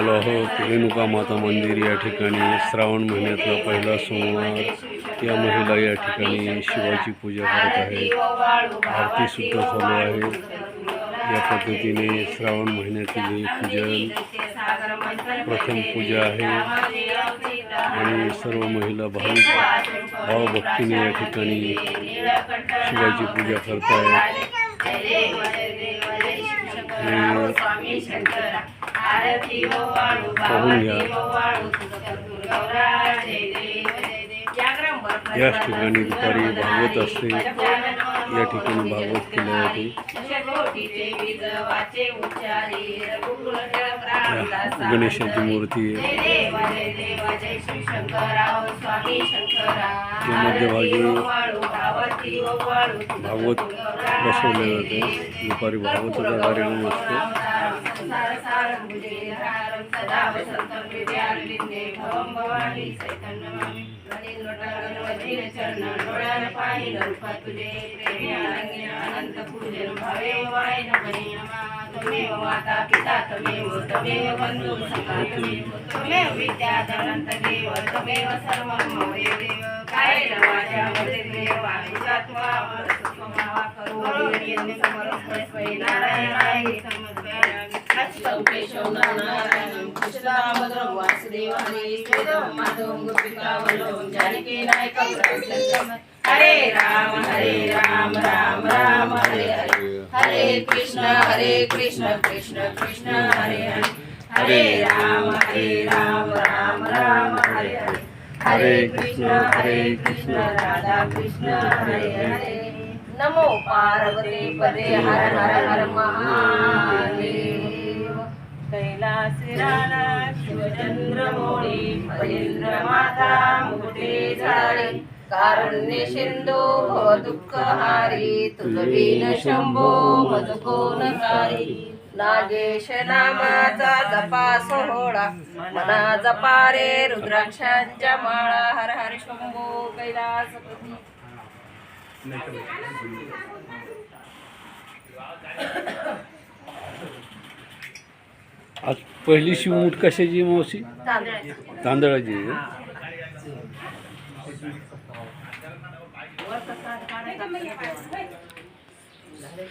आलो आहोत रेणुका माता मंदिर या ठिकाणी श्रावण महिन्यातला पहिला सोमवार। या महिला या ठिकाणी शिवाची पूजा करत आहेत, आरती सुद्धा चालू आहे। या पद्धतीने श्रावण महिन्यातील ही पूजन प्रथम पूजा आहे आणि सर्व महिला भावभक्तीने या ठिकाणी शिवाची पूजा करत आहेत। पाहून घ्या, याच ठिकाणी दुपारी भागवत असते। या ठिकाणी भागवत केले जाते। गणेशाची मूर्ती आहे, मध्यभागी भागवत बसवले जाते। दुपारी भागवताचा कार्यक्रम असतो। माता पिता तमेव तमेव बंधु तमेव विद्याधरंत देव तमेव सर्वं मम देव कायेन वाचा मनसेन्द्रिय वाक्कात्वा मनसुखमावा करोमि समर्पयामि नारायणाय समर्पयामि अच्युतं केशवं नारायणं कृष्णदामोदरं वासुदेवं हरे माधवं गोपिकावल्लभं जानकी नायकं हरे राम राम राम हरे हरे हरे कृष्ण कृष्ण कृष्ण हरे हरे हरे राम राम राम हरे हरे हरे कृष्ण राधा कृष्ण हरे हरे नमो पार्वती पदे हर हर हर महादेव कैलासी राणा शिवचंद्र मोळी फणींद्र माता मुकुटे झाडे कारुण्य सिंधू भव दुःखहारी तुझवीन शंभो मज कोण कारी नागेश नामाचा जपा सोहळा मना जपा रे रुद्राक्षांच्या माळा हर हर शंभो कैलासपती। आज पहिली शिवमूठ कशाची मावशी? तांदळाची आहे। झाले